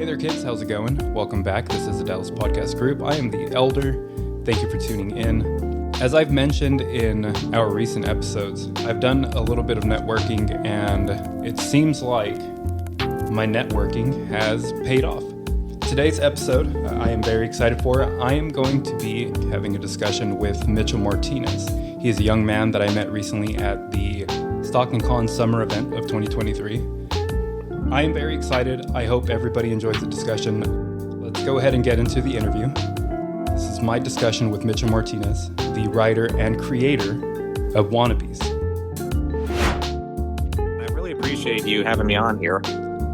Hey there, kids. How's it going? Welcome back. This is the Dadless podcast group. I am the Elder. Thank you for tuning in. As I've mentioned in our recent episodes, I've done a little bit of networking, and it seems like my networking has paid off. Today's episode, I am very excited for. I am going to be having a discussion with Mitchell Martinez. He is a young man that I met recently at the Stockton Con Summer event of 2023. I am very excited. I hope everybody enjoys the discussion. Let's go ahead and get into the interview. This is my discussion with Mitchell Martinez, the writer and creator of Wannabes. I really appreciate you having me on here.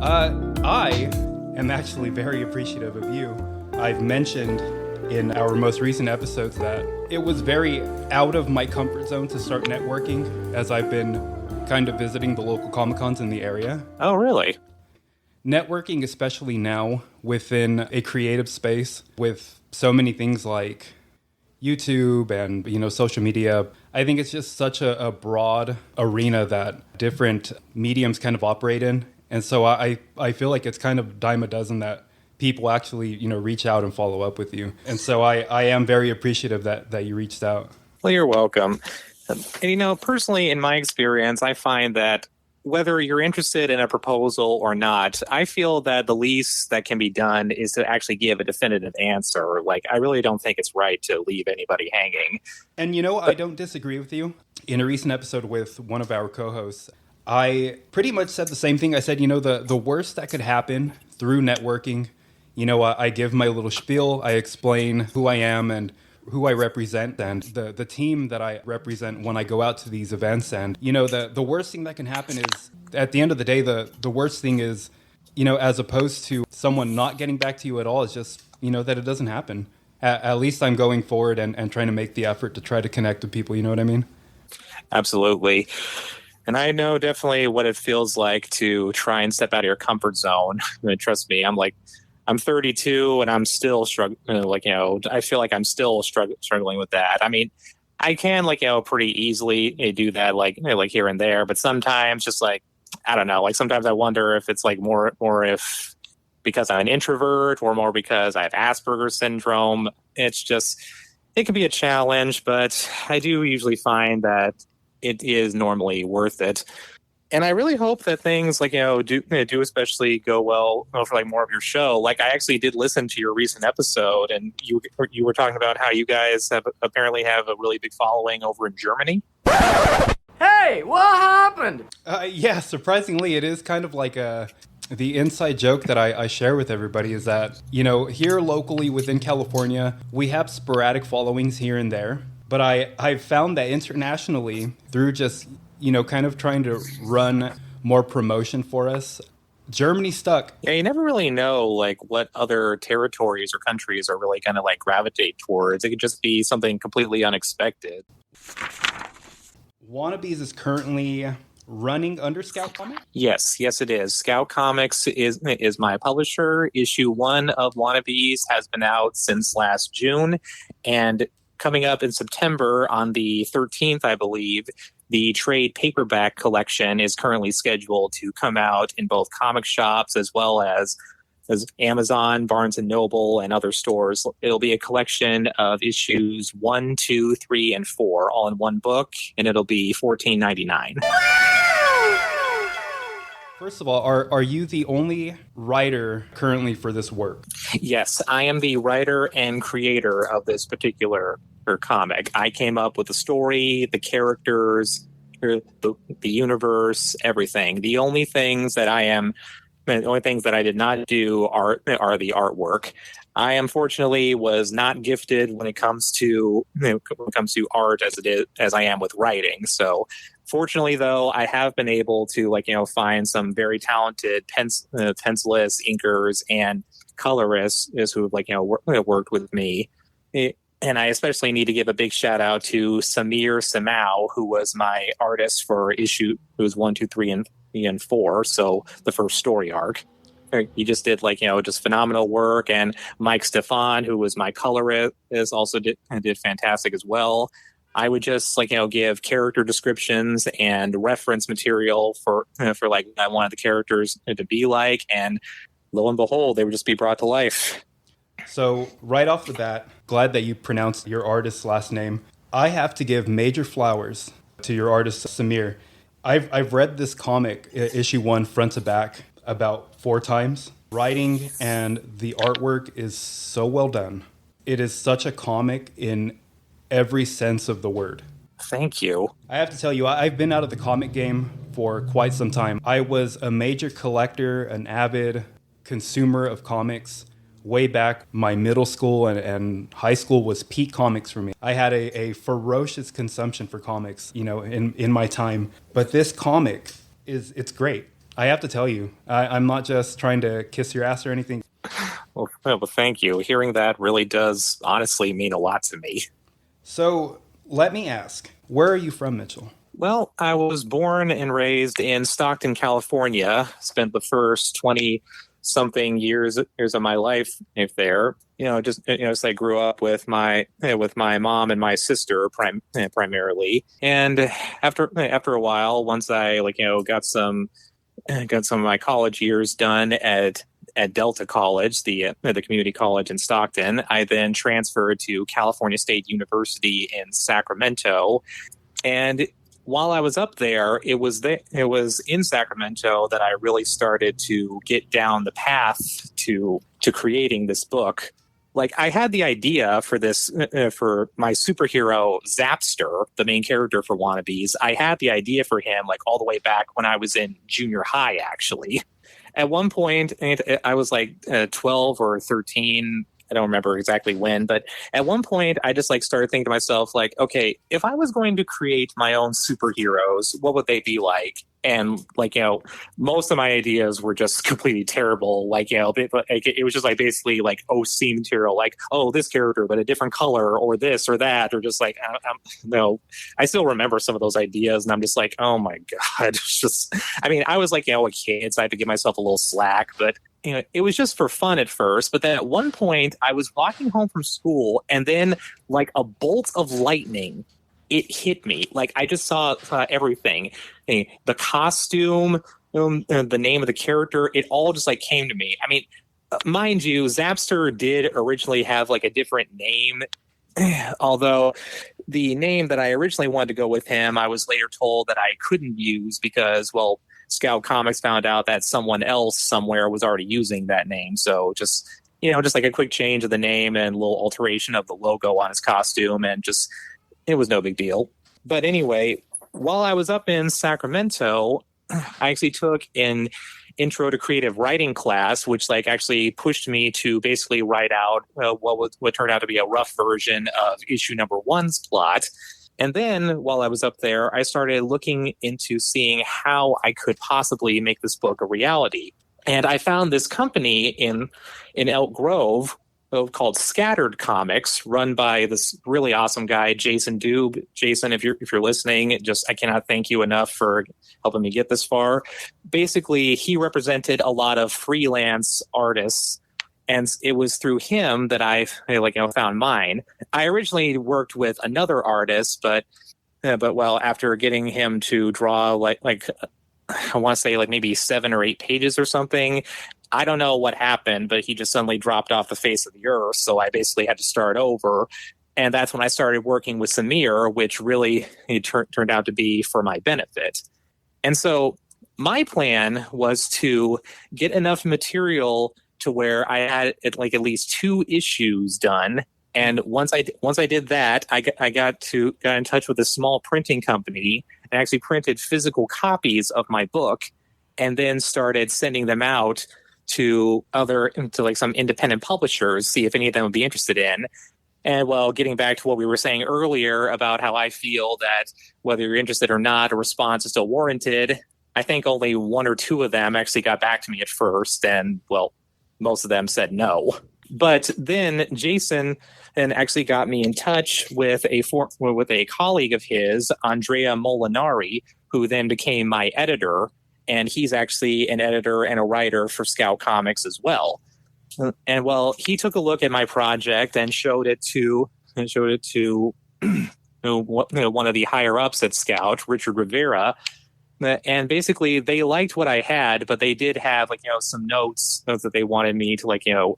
I am actually very appreciative of you. I've mentioned in our most recent episodes that it was very out of my comfort zone to start networking, as I've been kind of visiting the local Comic-Cons in the area. Oh, really? Networking, especially now within a creative space with so many things like YouTube and, social media, I think it's just such a broad arena that different mediums kind of operate in. And so I feel like it's kind of dime a dozen that people actually, reach out and follow up with you. And so I am very appreciative that you reached out. Well, you're welcome. And, personally, in my experience, I find that whether you're interested in a proposal or not, I feel that the least that can be done is to actually give a definitive answer. Like, I really don't think it's right to leave anybody hanging. And, I don't disagree with you. In a recent episode with one of our co-hosts, I pretty much said the same thing. I said, the worst that could happen through networking, I give my little spiel, I explain who I am and who I represent and the team that I represent when I go out to these events. And, the worst thing that can happen is, at the end of the day, the worst thing is, as opposed to someone not getting back to you at all, is just, that it doesn't happen. At least I'm going forward and trying to make the effort to try to connect with people. You know what I mean? Absolutely. And I know definitely what it feels like to try and step out of your comfort zone. I mean, trust me, I'm 32 and I'm still struggling. I feel like I'm still struggling with that. I mean, I can pretty easily do that, like here and there. But sometimes, just I don't know. Sometimes I wonder if it's more if because I'm an introvert or more because I have Asperger's syndrome. It can be a challenge, but I do usually find that it is normally worth it. And I really hope that things do especially go well for more of your show. I actually did listen to your recent episode, and you were talking about how you guys apparently have a really big following over in Germany. Hey, what happened? Yeah, surprisingly, it is kind of like the inside joke that I share with everybody is that, here locally within California, we have sporadic followings here and there. But I've found that internationally, through just kind of trying to run more promotion for us, Germany stuck. Yeah, you never really know what other territories or countries are really going to gravitate towards. It could just be something completely unexpected. Wannabes is currently running under Scout Comics? Yes, it is. Scout Comics is my publisher. Issue 1 of Wannabes has been out since last June, and coming up in September on the 13th, I believe, the trade paperback collection is currently scheduled to come out in both comic shops as well as Amazon, Barnes & Noble, and other stores. It'll be a collection of issues 1, 2, 3, and 4, all in one book, and it'll be $14.99. First of all, are you the only writer currently for this work? Yes, I am the writer and creator of this particular comic. I came up with the story, the characters, the universe, everything. The only things that I did not do are the artwork. I unfortunately was not gifted when it comes to art as I am with writing. So fortunately, though, I have been able to find some very talented pencilists, inkers, and colorists who have worked with me. And I especially need to give a big shout out to Samir Samau, who was my artist for issue 1, 2, 3, and 4. So the first story arc. He just did just phenomenal work. And Mike Stefan, who was my colorist, also did fantastic as well. I would just give character descriptions and reference material for I wanted the characters to be like, and lo and behold, they would just be brought to life. So right off the bat, glad that you pronounced your artist's last name. I have to give major flowers to your artist, Samir. I've read this comic, issue 1, front to back, about 4 times. Writing and the artwork is so well done. It is such a comic in every sense of the word. Thank you. I have to tell you, I've been out of the comic game for quite some time. I was a major collector, an avid consumer of comics. Way back, my middle school and high school was peak comics for me. I had a ferocious consumption for comics, in my time. But this comic it's great. I have to tell you, I'm not just trying to kiss your ass or anything. Well, thank you. Hearing that really does honestly mean a lot to me. So let me ask, where are you from, Mitchell? Well, I was born and raised in Stockton, California. Spent the first 20-something years of my life there. So I grew up with my mom and my sister primarily. And after a while, once I got some of my college years done at Delta College, the community college in Stockton, I then transferred to California State University in Sacramento. And while I was up there, it was in Sacramento that I really started to get down the path to creating this book. Like, I had the idea for this for my superhero Zapster, the main character for Wannabes. I had the idea for him all the way back when I was in junior high, actually. At one point, I was 12 or 13. I don't remember exactly when, but at one point I just started thinking to myself, okay, if I was going to create my own superheroes, what would they be like? And most of my ideas were just completely terrible. It was just basically OC material, this character, but a different color or this or that, or just no. I still remember some of those ideas and I'm just oh my God. It's just, I was a kid, so I had to give myself a little slack, but it was just for fun at first. But then at one point I was walking home from school and then a bolt of lightning, it hit me. I just saw everything. The costume, the name of the character, it all just came to me. Mind you, Zapster did originally have a different name, although the name that I originally wanted to go with him, I was later told that I couldn't use because, Scout Comics found out that someone else somewhere was already using that name. So just a quick change of the name and a little alteration of the logo on his costume, and it was no big deal. But anyway, while I was up in Sacramento, I actually took an intro to creative writing class, which actually pushed me to basically write out what turned out to be a rough version of issue number 1's plot. And then while I was up there, I started looking into seeing how I could possibly make this book a reality. And I found this company in Elk Grove called Scattered Comics, run by this really awesome guy, Jason Dube. Jason, if you're listening, I cannot thank you enough for helping me get this far. Basically, he represented a lot of freelance artists, and it was through him that I found mine. I originally worked with another artist, but after getting him to draw I want to say maybe 7 or 8 pages or something, I don't know what happened, but he just suddenly dropped off the face of the earth. So I basically had to start over. And that's when I started working with Samir, which really turned out to be for my benefit. And so my plan was to get enough material to where I had at least 2 issues done. And once I did that, I got in touch with a small printing company and actually printed physical copies of my book, and then started sending them out to some independent publishers, see if any of them would be interested in. And getting back to what we were saying earlier about how I feel that whether you're interested or not, a response is still warranted, I think only 1 or 2 of them actually got back to me at first, and most of them said no. But then Jason actually got me in touch with a colleague of his, Andrea Molinari, who then became my editor. And he's actually an editor and a writer for Scout Comics as well. And he took a look at my project and showed it to one of the higher ups at Scout, Richard Rivera. And basically they liked what I had, but they did have some notes that they wanted me to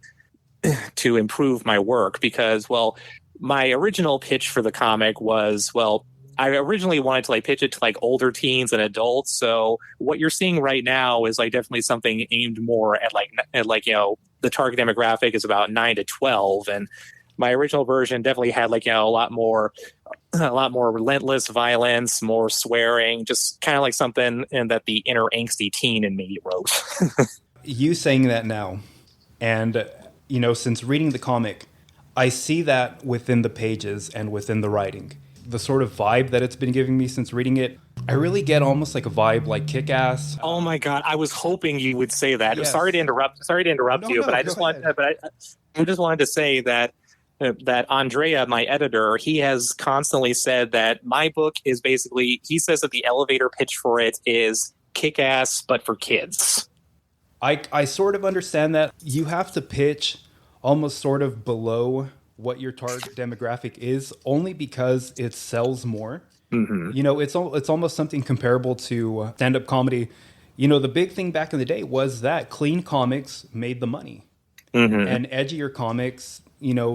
to improve my work because, well, my original pitch for the comic was, well, I originally wanted to pitch it to older teens and adults. So what you're seeing right now is definitely something aimed more at the target demographic is about 9 to 12. And my original version definitely had a lot more relentless violence, more swearing, just kind of something that the inner angsty teen in me wrote. You saying that now, and since reading the comic, I see that within the pages and within the writing. The sort of vibe that it's been giving me since reading it, I really get almost like a vibe like Kick-Ass. Oh my God, I was hoping you would say that. Yes. Sorry to interrupt you, but I just wanted to say that Andrea, my editor, he has constantly said that my book is basically, he says that the elevator pitch for it is Kick-Ass, but for kids. I sort of understand that. You have to pitch almost sort of below what your target demographic is, only because it sells more. Mm-hmm. It's almost something comparable to stand-up comedy. The big thing back in the day was that clean comics made the money. Mm-hmm. And edgier comics,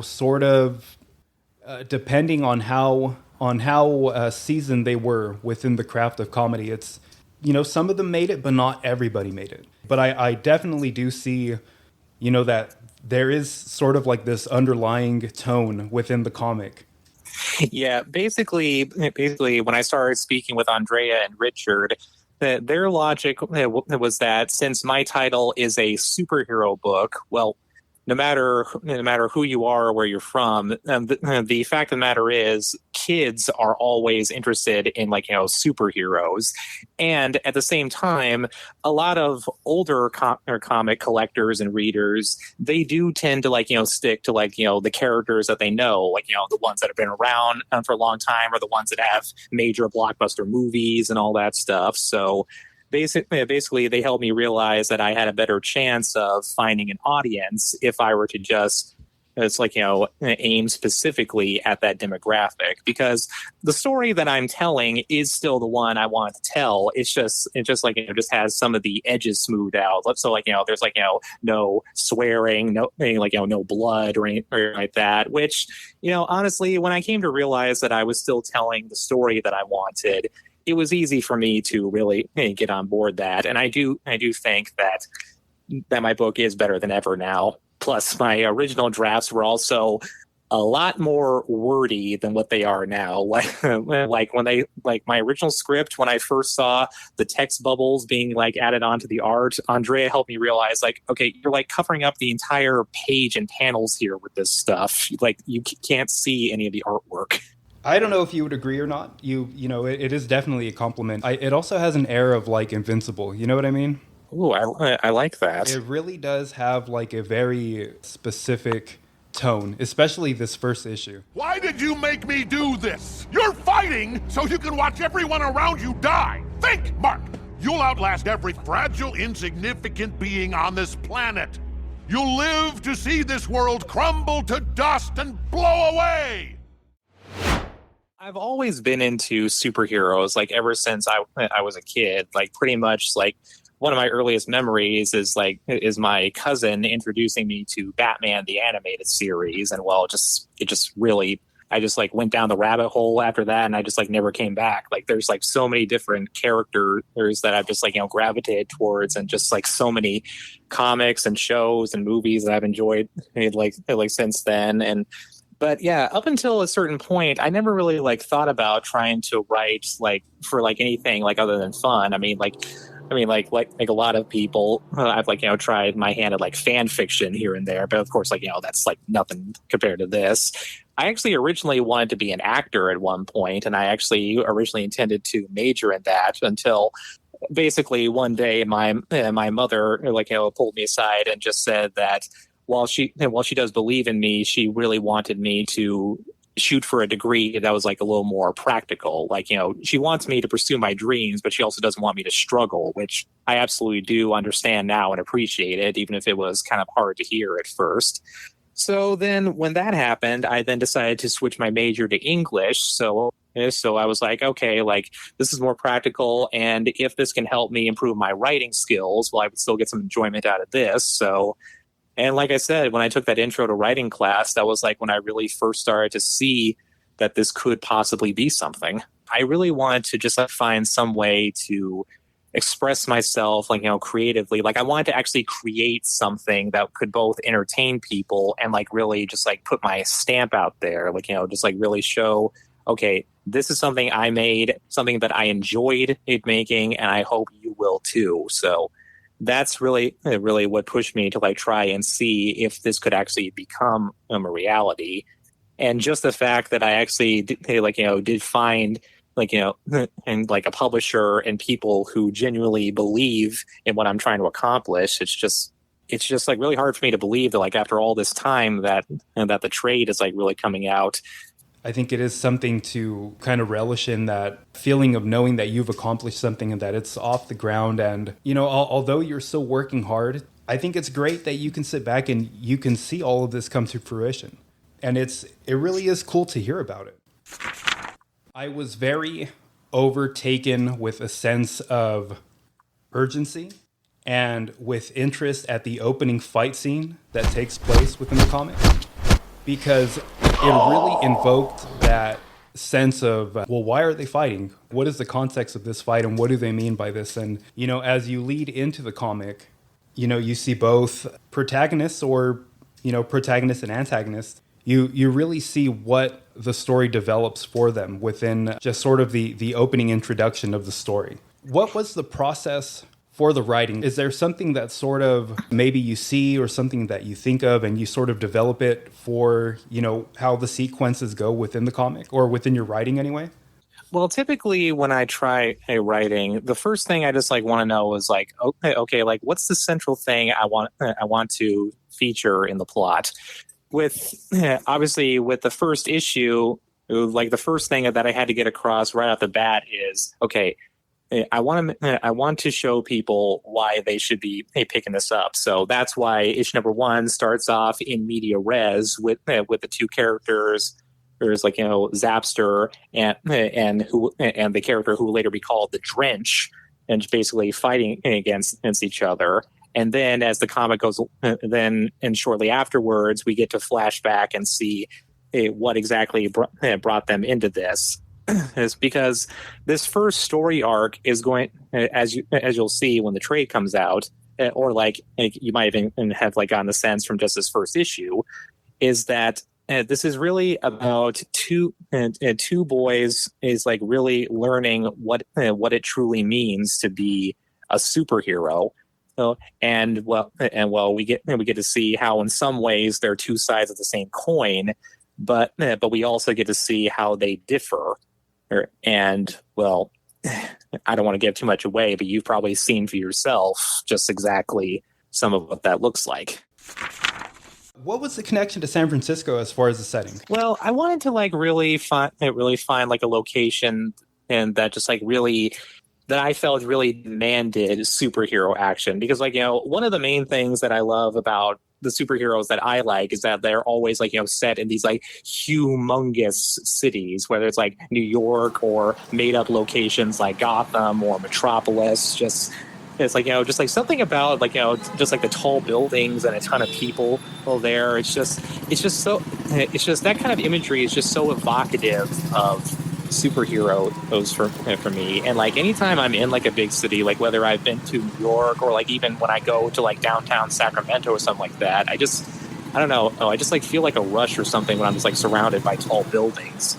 sort of depending on how seasoned they were within the craft of comedy. It's, some of them made it, but not everybody made it. But I definitely do see, that there is sort of this underlying tone within the comic. Yeah, basically, when I started speaking with Andrea and Richard, their logic was that since my title is a superhero book, well, no matter who you are or where you're from, the fact of the matter is kids are always interested in superheroes, and at the same time, a lot of older comic collectors and readers, they do tend to stick to the characters that they know, the ones that have been around for a long time, or the ones that have major blockbuster movies and all that stuff. So basically they helped me realize that I had a better chance of finding an audience if I were to just aim specifically at that demographic, because the story that I'm telling is still the one I want to tell. It just has some of the edges smoothed out. So there's no swearing, no blood or anything like that, which, honestly, when I came to realize that I was still telling the story that I wanted, it was easy for me to really get on board that. And I do think that my book is better than ever now. Plus, my original drafts were also a lot more wordy than what they are now. Like my original script, when I first saw the text bubbles being added onto the art, Andrea helped me realize okay, you're covering up the entire page and panels here with this stuff. You can't see any of the artwork. I don't know if you would agree or not. It is definitely a compliment. It also has an air of Invincible. You know what I mean? Ooh, I like that. It really does have a very specific tone, especially this first issue. Why did you make me do this? You're fighting so you can watch everyone around you die. Think, Mark. You'll outlast every fragile, insignificant being on this planet. You'll live to see this world crumble to dust and blow away. I've always been into superheroes, ever since I was a kid. Pretty much, one of my earliest memories is my cousin introducing me to Batman the animated series, and I just went down the rabbit hole after that, and I just never came back. There's so many different characters that I've just gravitated towards, and just so many comics and shows and movies that I've enjoyed since then. But yeah, up until a certain point, I never really thought about trying to write for anything other than fun. I mean, a lot of people, I've tried my hand at fan fiction here and there, but of course, that's nothing compared to this. I actually originally wanted to be an actor at one point, and I actually originally intended to major in that until basically one day my mother pulled me aside and just said that while she does believe in me, she really wanted me to shoot for a degree that was a little more practical. She wants me to pursue my dreams, but she also doesn't want me to struggle, which I absolutely do understand now and appreciate it, even if it was kind of hard to hear at first. So then when that happened, I then decided to switch my major to English. So So I was like, okay, like this is more practical. And if this can help me improve my writing skills, well, I would still get some enjoyment out of this. So, and like I said, when I took that intro to writing class, that was like when I really first started to see that this could possibly be something. I really wanted to just like find some way to express myself, like, creatively. Like I wanted to actually create something that could both entertain people and like really just like put my stamp out there, like, just like really show, okay, this is something I made, something that I enjoyed it making, and I hope you will too. So that's really what pushed me to like try and see if this could actually become a reality. And just the fact that I actually did find and like a publisher and people who genuinely believe in what I'm trying to accomplish, it's just like really hard for me to believe that like after all this time that the trade is like really coming out. I think it is something to kind of relish in, that feeling of knowing that you've accomplished something and that it's off the ground. And, although you're still working hard, I think it's great that you can sit back and you can see all of this come to fruition. And it really is cool to hear about it. I was very overtaken with a sense of urgency and with interest at the opening fight scene that takes place within the comic, because it really invoked that sense of, well, why are they fighting? What is the context of this fight and what do they mean by this? And, as you lead into the comic, you see both protagonists or, protagonist and antagonist. You really see what the story develops for them within just sort of the opening introduction of the story. What was the process for the writing? Is there something that sort of maybe you see or something that you think of and you sort of develop it for, how the sequences go within the comic or within your writing anyway? Well, typically when I try writing, the first thing I just like want to know is like, okay, like what's the central thing I want to feature in the plot? Obviously with the first issue, like the first thing that I had to get across right off the bat is, okay, I want to show people why they should be picking this up. So that's why issue number 1 starts off in media res with the two characters. There's like, Zapster and the character who will later be called the Drench, and basically fighting against each other. And then as the comic goes, and shortly afterwards, we get to flashback and see what exactly brought them into this. Is because this first story arc is going, as you'll see when the trade comes out, or like you might even have like gotten the sense from just this first issue, is that this is really about two boys is like really learning what it truly means to be a superhero. And we get to see how in some ways they're two sides of the same coin, but we also get to see how they differ. And well, I don't want to give too much away, but you've probably seen for yourself just exactly some of what that looks like. What was the connection to San Francisco as far as the setting? Well, I wanted to like really find like a location and that just like really that I felt really demanded superhero action, because like, one of the main things that I love about the superheroes that I like is that they're always like, set in these like humongous cities, whether it's like New York or made up locations like Gotham or Metropolis. It's like, just like something about like, just like the tall buildings and a ton of people there. It's just that kind of imagery is just so evocative of superheroes for me. And like anytime I'm in like a big city, like whether I've been to New York or like even when I go to like downtown Sacramento or something like that, I don't know, I just like feel like a rush or something when I'm just like surrounded by tall buildings.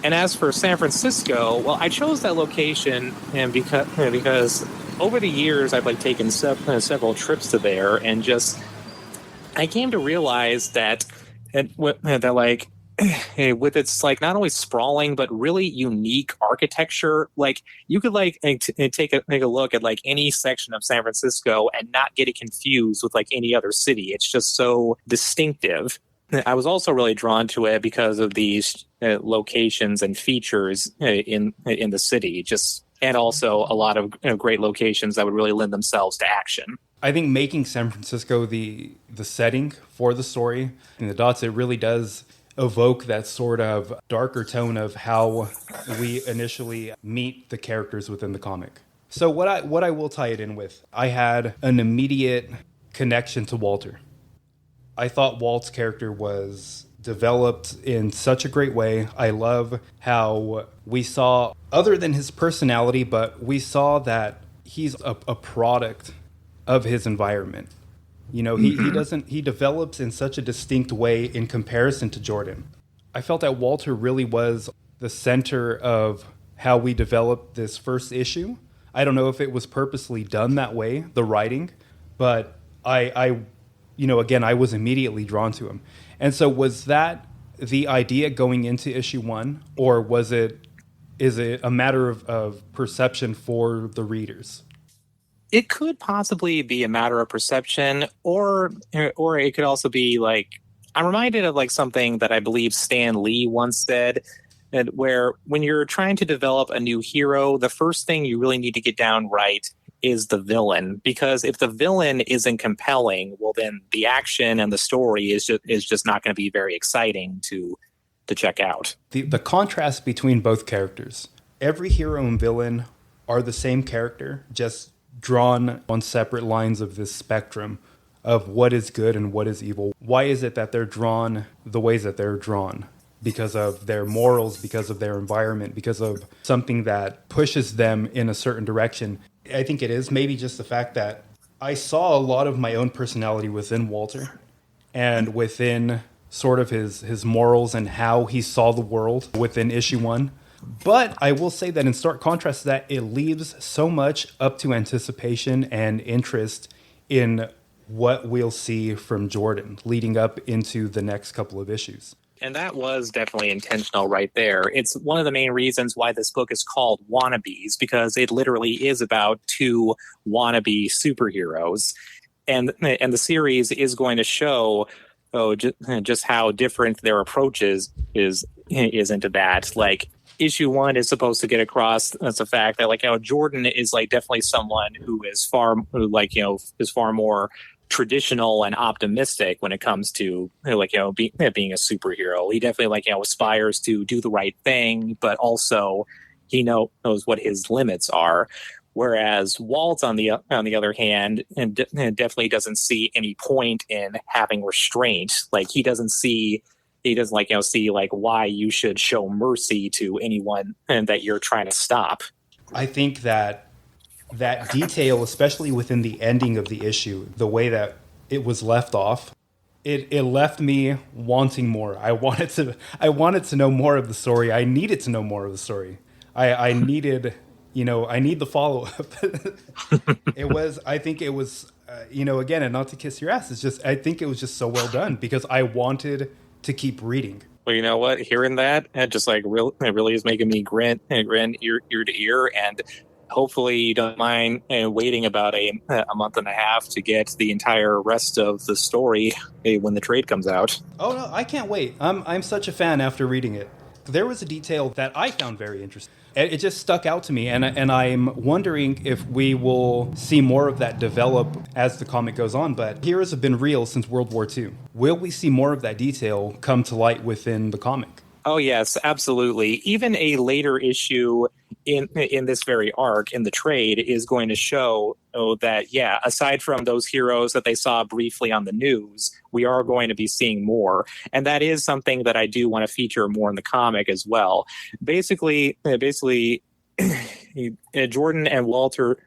And as for San Francisco, well, I chose that location and because over the years I've like taken several trips to there, and just I came to realize that like with its like not only sprawling but really unique architecture, like you could like take a look at like any section of San Francisco and not get it confused with like any other city. It's just so distinctive. I was also really drawn to it because of these locations and features in the city, and also a lot of great locations that would really lend themselves to action. I think making San Francisco the setting for the story and the dots, it really does evoke that sort of darker tone of how we initially meet the characters within the comic. So what I will tie it in with, I had an immediate connection to Walter. I thought Walt's character was developed in such a great way. I love how we saw, other than his personality, but we saw that he's a product of his environment. You know, he develops in such a distinct way in comparison to Jordan. I felt that Walter really was the center of how we developed this first issue. I don't know if it was purposely done that way, the writing, but I again, I was immediately drawn to him. And so was that the idea going into issue 1, or is it a matter of perception for the readers? It could possibly be a matter of perception, or it could also be like, I'm reminded of like something that I believe Stan Lee once said, that where when you're trying to develop a new hero, the first thing you really need to get down right is the villain, because if the villain isn't compelling, well, then the action and the story is just not going to be very exciting to check out. The contrast between both characters. Every hero and villain are the same character, just drawn on separate lines of this spectrum of what is good and what is evil. Why is it that they're drawn the ways that they're drawn? Because of their morals, because of their environment, because of something that pushes them in a certain direction. I think it is maybe just the fact that I saw a lot of my own personality within Walter and within sort of his morals and how he saw the world within issue 1. But I will say that in stark contrast to that, it leaves so much up to anticipation and interest in what we'll see from Jordan leading up into the next couple of issues. And that was definitely intentional right there. It's one of the main reasons why this book is called Wannabes, because it literally is about two wannabe superheroes. And the series is going to show just how different their approach is into that. Like, issue 1 is supposed to get across that's the fact that, like, Jordan is like definitely someone who is far more traditional and optimistic when it comes to being a superhero. He definitely aspires to do the right thing, but also he knows what his limits are. Whereas Walt, on the other hand, and definitely doesn't see any point in having restraint. Like, he doesn't see why you should show mercy to anyone that you're trying to stop. I think that detail, especially within the ending of the issue, the way that it was left off, it left me wanting more. I wanted to know more of the story. I needed to know more of the story. I needed, I need the follow up. Again, and not to kiss your ass, I think it was just so well done because I wanted to keep reading. Well, you know what? Hearing that, it really is making me grin ear to ear, and hopefully you don't mind waiting about a month and a half to get the entire rest of the story when the trade comes out. Oh no, I can't wait. I'm such a fan after reading it. There was a detail that I found very interesting. It just stuck out to me, and I'm wondering if we will see more of that develop as the comic goes on. But heroes have been real since World War II. Will we see more of that detail come to light within the comic? Oh, yes, absolutely. Even a later issue in this very arc, in the trade, is going to show that, aside from those heroes that they saw briefly on the news, we are going to be seeing more. And that is something that I do want to feature more in the comic as well. Basically, Jordan and Walter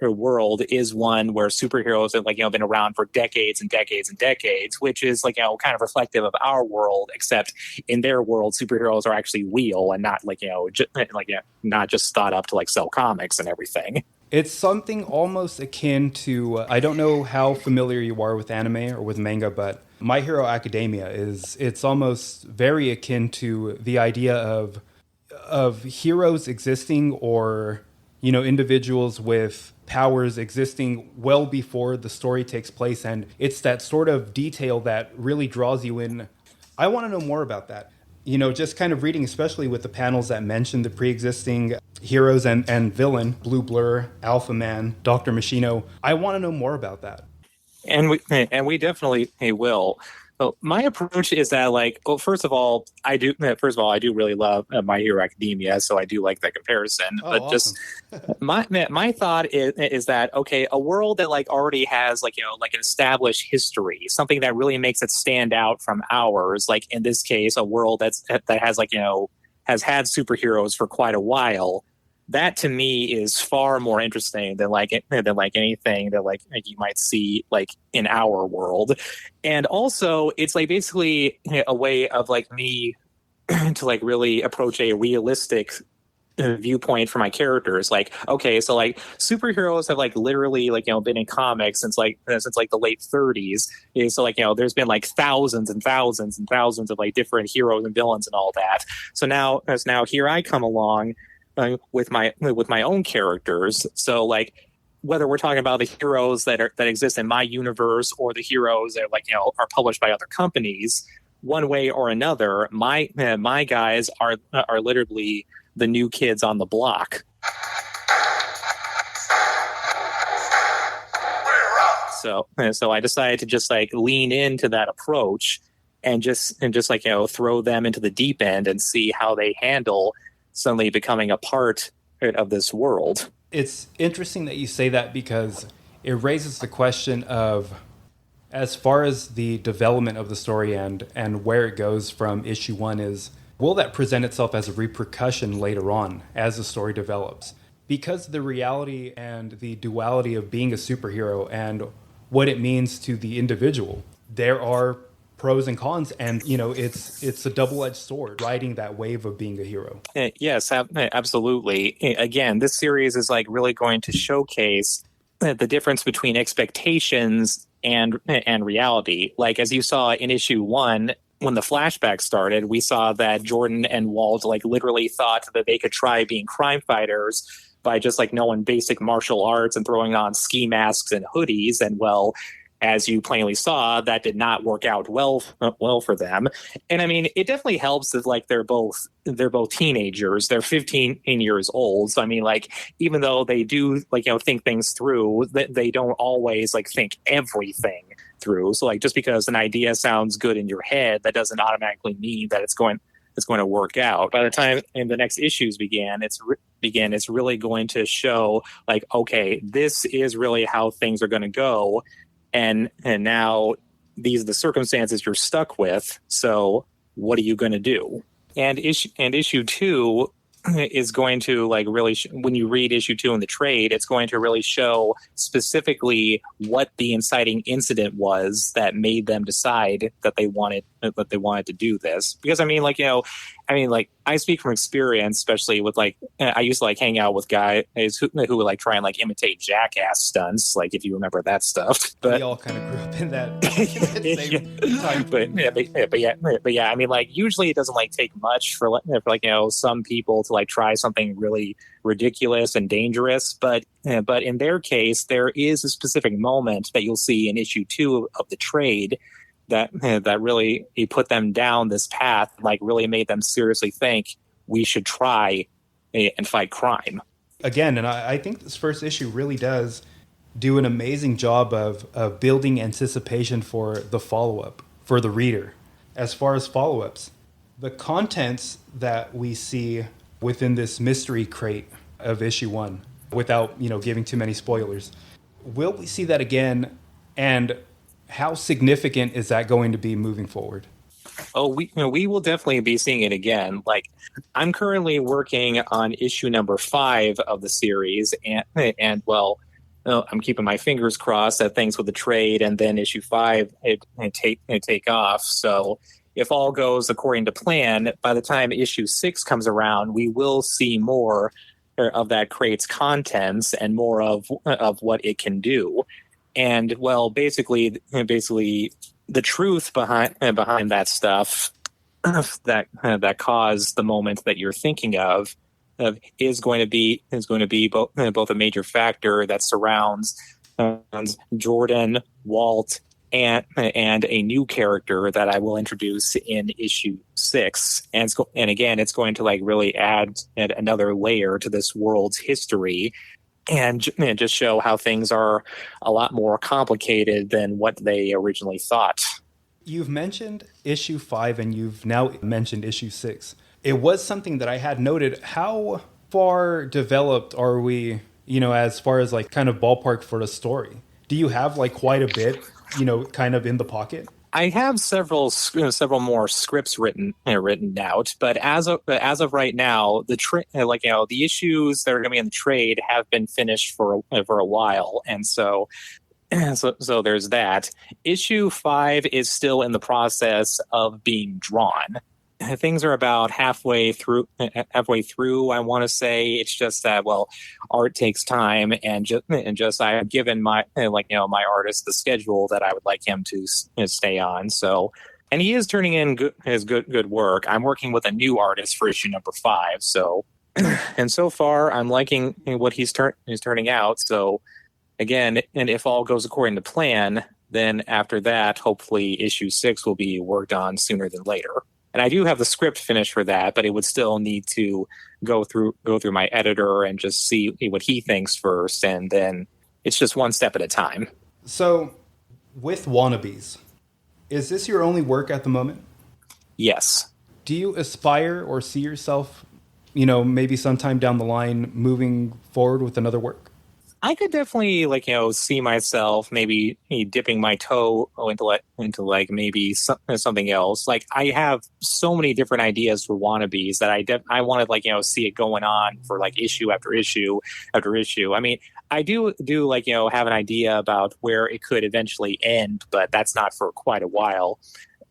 world is one where superheroes have been around for decades and decades and decades, which is kind of reflective of our world, except in their world superheroes are actually real and not not just thought up to sell comics and everything. It's something almost akin to I don't know how familiar you are with anime or with manga, but My Hero Academia it's almost very akin to the idea of heroes existing, or individuals with powers existing well before the story takes place. And it's that sort of detail that really draws you in. I want to know more about that. Just kind of reading, especially with the panels that mention the pre-existing heroes and villain, Blue Blur, Alpha Man, Dr. Machino. I want to know more about that. And we definitely will. Well, my approach is that, like, well, first of all, I do really love My Hero Academia, so I do like that comparison. Oh, but awesome. just my thought is that, okay, a world that like already has like like an established history, something that really makes it stand out from ours. Like in this case, a world that has like has had superheroes for quite a while. That to me is far more interesting than anything that like you might see like in our world. And also it's like basically a way of like me to like really approach a realistic viewpoint for my characters. Like, okay, so like superheroes have like literally like been in comics since like the late 30s. So like there's been like thousands and thousands and thousands of like different heroes and villains and all that. So now here I come along with my own characters. So like whether we're talking about the heroes that exist in my universe or the heroes that like are published by other companies, one way or another, my guys are literally the new kids on the block. So I decided to just like lean into that approach and just like throw them into the deep end and see how they handle suddenly becoming a part of this world. It's interesting that you say that because it raises the question of, as far as the development of the story and where it goes from issue 1 is, will that present itself as a repercussion later on as the story develops? Because the reality and the duality of being a superhero and what it means to the individual, there are pros and cons, and it's a double-edged sword riding that wave of being a hero. Yes, absolutely. Again, this series is like really going to showcase the difference between expectations and reality. Like as you saw in issue 1, when the flashback started, we saw that Jordan and Walt like literally thought that they could try being crime fighters by just like knowing basic martial arts and throwing on ski masks and hoodies. And well, as you plainly saw, that did not work out well for them. And I mean, it definitely helps that like they're both teenagers. They're 15 years old. So I mean, like even though they do like think things through, they don't always like think everything through. So like just because an idea sounds good in your head, that doesn't automatically mean that it's going to work out. By the time in the next issues begin, it's really going to show like, okay, this is really how things are going to go. And now these are the circumstances you're stuck with. So what are you going to do? And issue 2 is going to like really when you read issue 2 in the trade, it's going to really show specifically what the inciting incident was that made them decide that they wanted to do this. Because I mean, like I speak from experience, especially with like I used to like hang out with guys who would like try and like imitate jackass stunts, like if you remember that stuff. But we all kind of grew up in that same time. But yeah, I mean, like usually it doesn't like take much for some people to like try something really ridiculous and dangerous. But in their case, there is a specific moment that you'll see in issue 2 of the trade that really put them down this path, like really made them seriously think we should try and fight crime. Again, and I think this first issue really does do an amazing job of building anticipation for the follow-up, for the reader. As far as follow-ups, the contents that we see within this mystery crate of issue 1, without giving too many spoilers, will we see that again, and how significant is that going to be moving forward? Oh, we will definitely be seeing it again. Like, I'm currently working on issue number 5 of the series, and well, I'm keeping my fingers crossed that things with the trade and then issue 5 take off. So if all goes according to plan, by the time issue 6 comes around, we will see more of that crate's contents and more of what it can do. And well, basically, the truth behind that stuff that caused the moment that you're thinking of is going to be both a major factor that surrounds Jordan, Walt, and a new character that I will introduce in issue 6. And again, it's going to like really add another layer to this world's history. And just show how things are a lot more complicated than what they originally thought. You've mentioned issue 5 and you've now mentioned issue 6. It was something that I had noted. How far developed are we, as far as like kind of ballpark for the story? Do you have like quite a bit, kind of in the pocket? I have several more scripts written out, but as of right now, the issues that are going to be in the trade have been finished for a while, and so there's that. Issue 5 is still in the process of being drawn. Things are about halfway through. I want to say it's just that art takes time, and I have given my artist the schedule that I would like him to stay on. So, and he is turning in his good work. I'm working with a new artist for issue number 5. So, and so far I'm liking what he's turning out. So, again, and if all goes according to plan, then after that, hopefully issue 6 will be worked on sooner than later. And I do have the script finished for that, but it would still need to go through my editor and just see what he thinks first, and then it's just one step at a time. So, with Wannabes, is this your only work at the moment? Yes. Do you aspire or see yourself, maybe sometime down the line moving forward with another work? I could definitely see myself maybe dipping my toe into maybe something else. Like, I have so many different ideas for Wannabes that I wanted see it going on for issue after issue after issue. I mean, I do have an idea about where it could eventually end, but that's not for quite a while.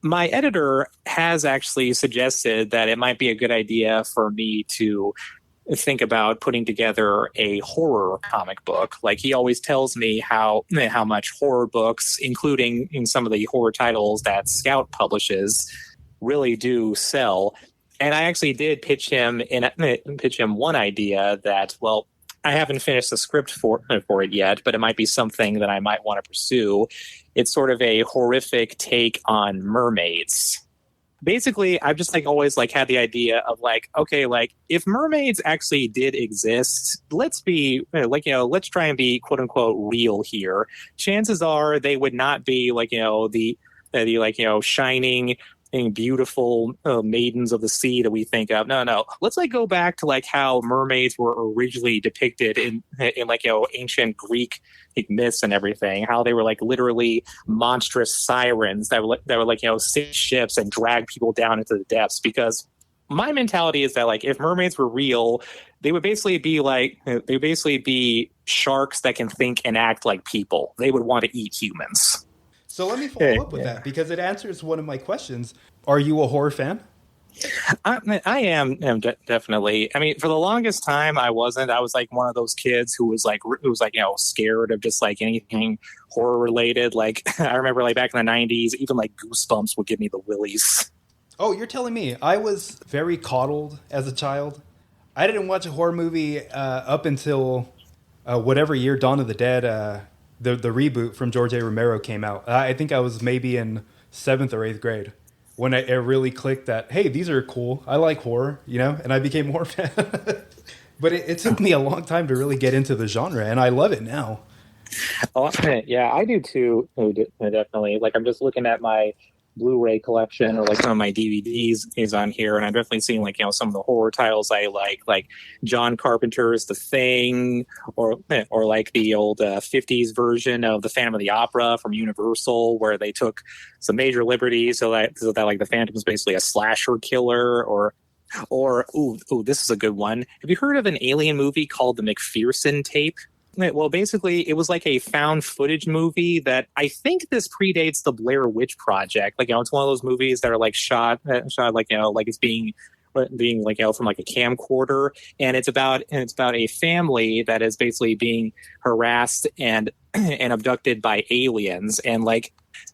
My editor has actually suggested that it might be a good idea for me to think about putting together a horror comic book. Like, he always tells me how much horror books, including in some of the horror titles that Scout publishes, really do sell. And I actually did pitch him one idea that, I haven't finished the script for it yet, but it might be something that I might want to pursue. It's sort of a horrific take on mermaids. Basically, I've just always had the idea of if mermaids actually did exist, let's let's try and be quote unquote real here. Chances are they would not be the shining and beautiful maidens of the sea that we think of. No. Let's go back to how mermaids were originally depicted in ancient Greek myths and everything. How they were literally monstrous sirens that were sink ships and drag people down into the depths. Because my mentality is that if mermaids were real, they would basically be sharks that can think and act like people. They would want to eat humans. So let me follow up with that, because it answers one of my questions. Are you a horror fan? I am definitely. I mean, for the longest time, I wasn't. I was one of those kids who was scared of just anything horror related. I remember back in the 90s, even Goosebumps would give me the willies. Oh, you're telling me. I was very coddled as a child. I didn't watch a horror movie up until whatever year Dawn of the Dead, the reboot from George A. Romero came out. I think I was maybe in 7th or 8th grade when it really clicked that, hey, these are cool. I like horror, and I became a horror fan. But it took me a long time to really get into the genre, and I love it now. Oh, yeah, I do too, definitely. I'm just looking at my Blu-ray collection, or some of my DVDs is on here, and I'm definitely seeing some of the horror titles I like John Carpenter's The Thing, or the old 50s version of the Phantom of the Opera from Universal, where they took some major liberties so that the Phantom is basically a slasher killer, or this is a good one. Have you heard of an alien movie called The McPherson Tape? Well, basically, it was a found footage movie that I think this predates the Blair Witch Project. It's one of those movies that are shot it's being from a camcorder, and it's about a family that is basically being harassed and abducted by aliens. And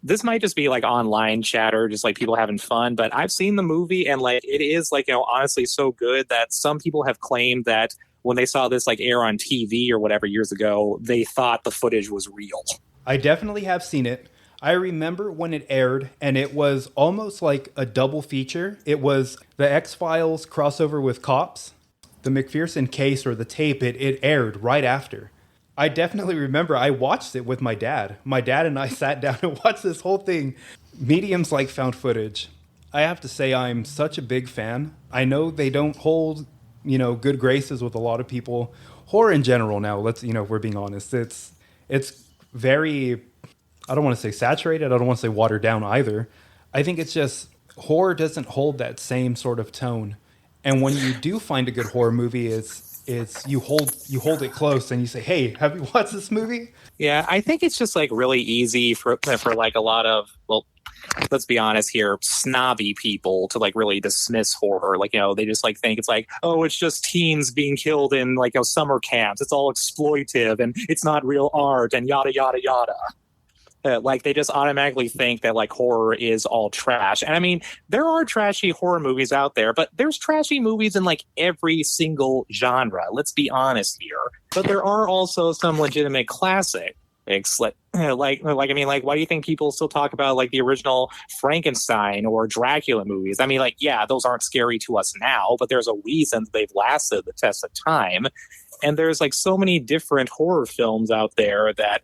this might just be online chatter, just people having fun, but I've seen the movie, and it is honestly so good that some people have claimed that when they saw this air on TV or whatever years ago, they thought the footage was real. I definitely have seen it. I remember when it aired, and it was almost like a double feature. It was the X-Files crossover with Cops. The McPherson case, or the tape, it aired right after. I definitely remember I watched it with my dad. My dad and I sat down and watched this whole thing mediums like found footage, I have to say I'm such a big fan. I know they don't hold, good graces with a lot of people. Horror in general now, if we're being honest, it's very, I don't want to say saturated, I don't want to say watered down either. I think it's just horror doesn't hold that same sort of tone. And when you do find a good horror movie, it's you hold it close and you say, "Hey, have you watched this movie?" Yeah, I think it's just like really easy for like a lot of, well, let's be honest here, snobby people to like really dismiss horror. Like, they just like think it's like, oh, it's just teens being killed in like summer camps. It's all exploitive and it's not real art and yada yada yada. Like they just automatically think that like horror is all trash. And I mean, there are trashy horror movies out there, but there's trashy movies in like every single genre. Let's be honest here. But there are also some legitimate classics. Like I mean, like, why do you think people still talk about like the original Frankenstein or Dracula movies? I mean, like, yeah, those aren't scary to us now, but there's a reason they've lasted the test of time. And there's like so many different horror films out there that,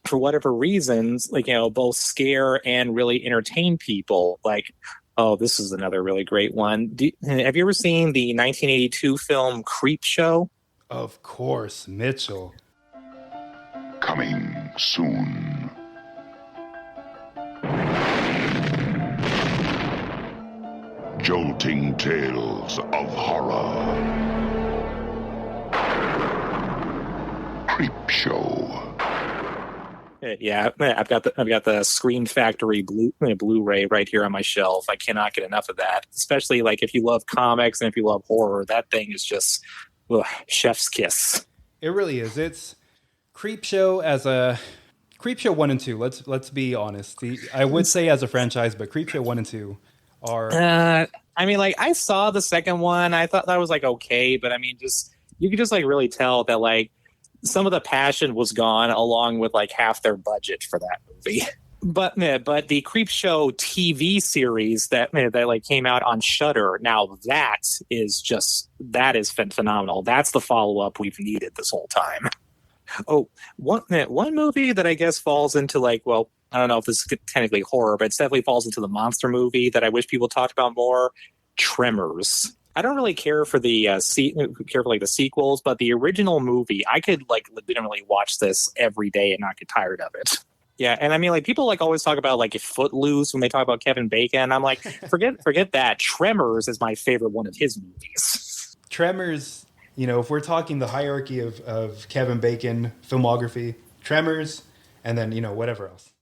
for whatever reasons, like, both scare and really entertain people. Like, oh, this is another really great one. Have you ever seen the 1982 film Creep Show? Of course, Mitchell. Coming soon. Jolting tales of horror. Creep Show. Yeah, I've got the Scream Factory Blu-ray right here on my shelf. I cannot get enough of that. Especially like if you love comics and if you love horror, that thing is just chef's kiss. It really is. It's Creepshow 1 and 2. Let's be honest. I would say as a franchise, but Creepshow 1 and 2 are. I mean, like I saw the second one. I thought that was like okay, but I mean, just you could just like really tell that like some of the passion was gone, along with like half their budget for that movie. But the Creepshow TV series that like came out on Shudder, now that is phenomenal. That's the follow up we've needed this whole time. Oh, one movie that I guess falls into like, well, I don't know if this is technically horror, but it definitely falls into the monster movie that I wish people talked about more. Tremors. I don't really care for the sequels, but the original movie, I could like legitimately watch this every day and not get tired of it. Yeah, and I mean, like people like always talk about like Footloose when they talk about Kevin Bacon. I'm like, forget that. Tremors is my favorite one of his movies. Tremors, if we're talking the hierarchy of Kevin Bacon filmography, Tremors, and then whatever else.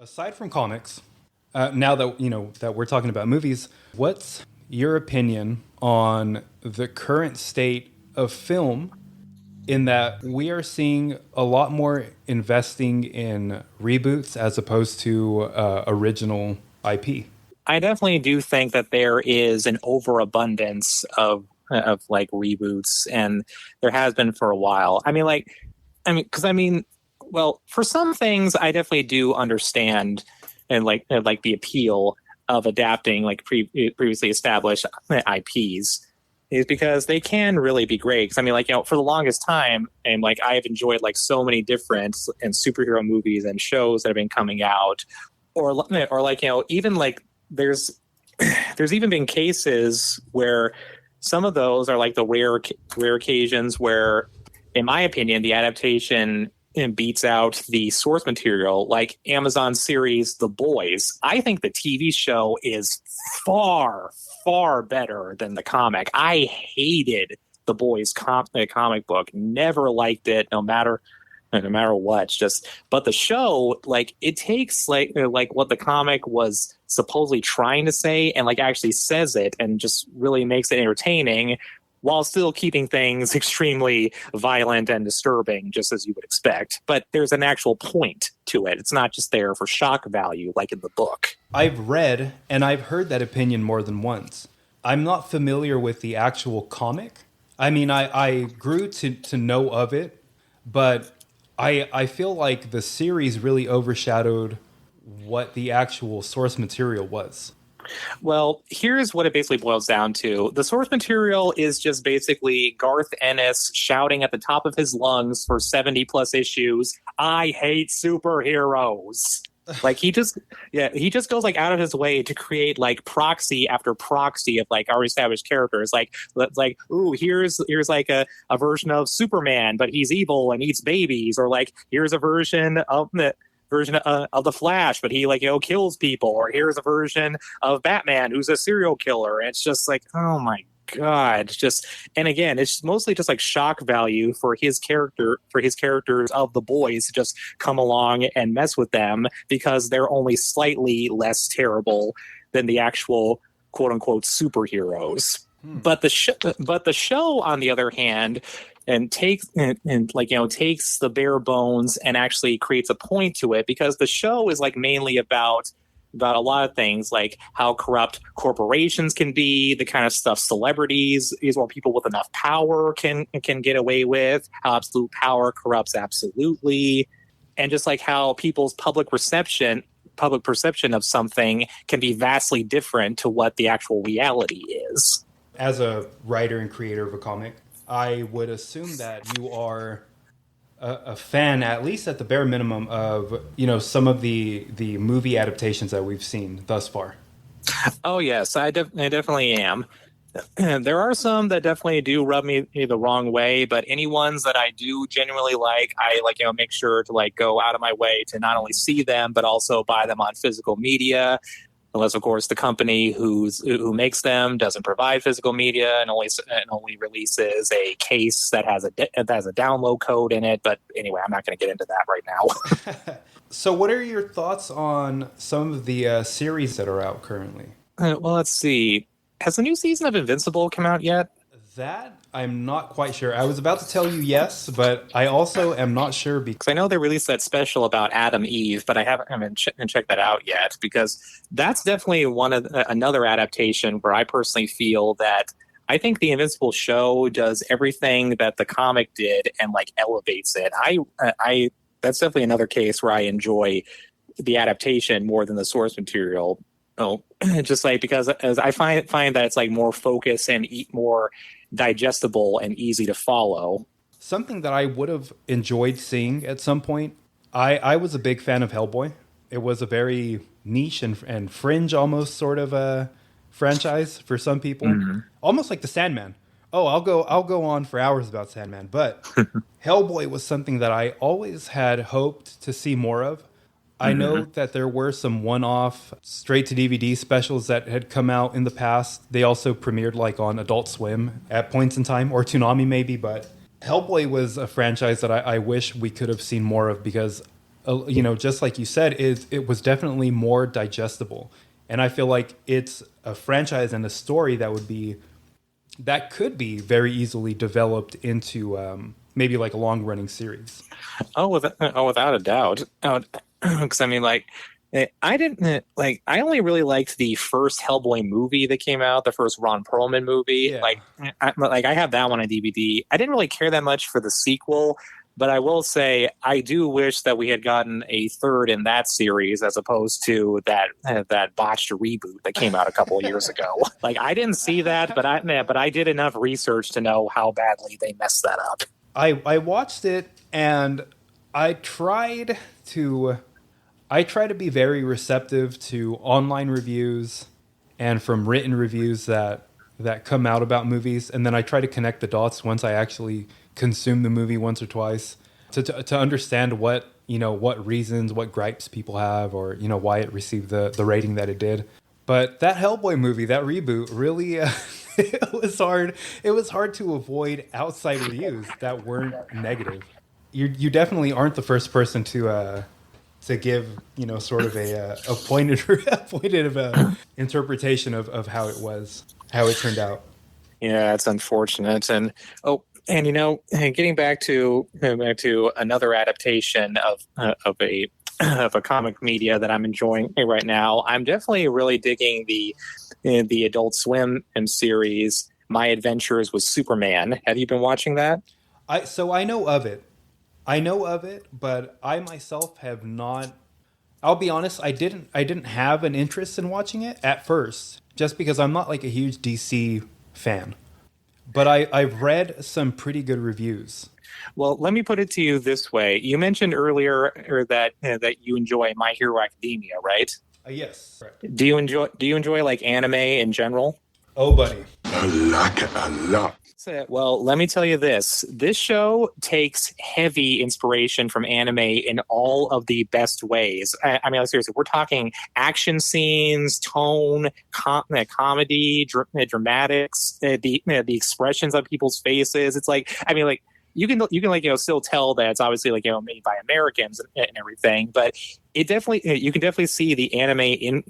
Aside from comics, now that that we're talking about movies, what's your opinion on the current state of film, in that we are seeing a lot more investing in reboots as opposed to original IP? I definitely do think that there is an overabundance of like reboots, and there has been for a while. Well, for some things, I definitely do understand and like the appeal of adapting like previously established IPs, is because they can really be great. Because I mean, like for the longest time, and like I have enjoyed like so many different and superhero movies and shows that have been coming out, or like even like there's even been cases where some of those are like the rare occasions where, in my opinion, the adaptation beats out the source material, like Amazon series The Boys. I think the TV show is far, far better than the comic. I hated The Boys comic book. Never liked it, no matter what. But the show, like, it takes like what the comic was supposedly trying to say and like actually says it, and just really makes it entertaining, while still keeping things extremely violent and disturbing, just as you would expect. But there's an actual point to it. It's not just there for shock value like in the book. I've read and I've heard that opinion more than once. I'm not familiar with the actual comic. I mean, I grew to know of it, but I feel like the series really overshadowed what the actual source material was. Well, here's what it basically boils down to. The source material is just basically Garth Ennis shouting at the top of his lungs for 70 plus issues, "I hate superheroes." Like he just goes like out of his way to create like proxy after proxy of like already established characters. Like ooh, here's like a version of Superman, but he's evil and eats babies, or like here's a version of the Flash, but he like kills people, or here's a version of Batman who's a serial killer. And it's just like, oh my God, and again, it's mostly just like shock value for his characters of the boys to just come along and mess with them because they're only slightly less terrible than the actual quote unquote superheroes. But the show, on the other hand, takes the bare bones and actually creates a point to it, because the show is like mainly about a lot of things, like how corrupt corporations can be, the kind of stuff celebrities or people with enough power can get away with, how absolute power corrupts absolutely, and just like how people's public perception of something can be vastly different to what the actual reality is. As a writer and creator of a comic, I would assume that you are a fan, at least at the bare minimum, of some of the movie adaptations that we've seen thus far. Oh yes, I definitely am. There are some that definitely do rub me the wrong way, but any ones that I do genuinely like, I make sure to like go out of my way to not only see them but also buy them on physical media. Unless, of course, the company who makes them doesn't provide physical media and only releases a case that has a download code in it. But anyway, I'm not going to get into that right now. So, what are your thoughts on some of the series that are out currently? Well, let's see. Has the new season of Invincible come out yet? That I'm not quite sure. I was about to tell you yes, but I also am not sure because I know they released that special about Adam Eve, but I haven't checked that out yet, because that's definitely another adaptation where I personally feel that I think the Invincible show does everything that the comic did and like elevates it. I that's definitely another case where I enjoy the adaptation more than the source material. Oh, just like because as I find that it's like more focused and more digestible and easy to follow. Something that I would have enjoyed seeing at some point. I was a big fan of Hellboy. It was a very niche and fringe almost sort of a franchise for some people, almost like the Sandman. Oh, I'll go on for hours about Sandman, but Hellboy was something that I always had hoped to see more of. I know that there were some one-off straight-to-DVD specials that had come out in the past. They also premiered like on Adult Swim at points in time, or Toonami maybe, but Hellboy was a franchise that I wish we could have seen more of because, just like you said, it was definitely more digestible. And I feel like it's a franchise and a story that could be very easily developed into maybe like a long-running series. Without a doubt. Because I mean, like, I only really liked the first Hellboy movie that came out, the first Ron Perlman movie. Yeah. I have that one on DVD. I didn't really care that much for the sequel, but I will say I do wish that we had gotten a third in that series as opposed to that botched reboot that came out a couple of years ago. Like, I didn't see that, but I did enough research to know how badly they messed that up. I watched it and I try to be very receptive to online reviews and from written reviews that come out about movies, and then I try to connect the dots once I actually consume the movie once or twice to understand what reasons, what gripes people have, or why it received the rating that it did. But that Hellboy movie, that reboot, really it was hard. It was hard to avoid outside reviews that weren't negative. You definitely aren't the first person to give sort of a pointed interpretation of how it turned out. Yeah, it's unfortunate. And getting back to another adaptation of a comic media that I'm enjoying right now, I'm definitely really digging the Adult Swim series, My Adventures with Superman. Have you been watching that? I know of it. But I myself have not. I'll be honest, I didn't have an interest in watching it at first, just because I'm not like a huge DC fan. but I've read some pretty good reviews. Well, let me put it to you this way. You mentioned earlier that you enjoy My Hero Academia, right? Yes. Right. Do you enjoy like anime in general? Oh, buddy. I like it a lot. Well, let me tell you this. This show takes heavy inspiration from anime in all of the best ways. I mean, seriously, we're talking action scenes, tone, comedy, dramatics, the expressions on people's faces. It's like, I mean, like, you can like, still tell that it's obviously like, made by Americans and everything, but you can definitely see the anime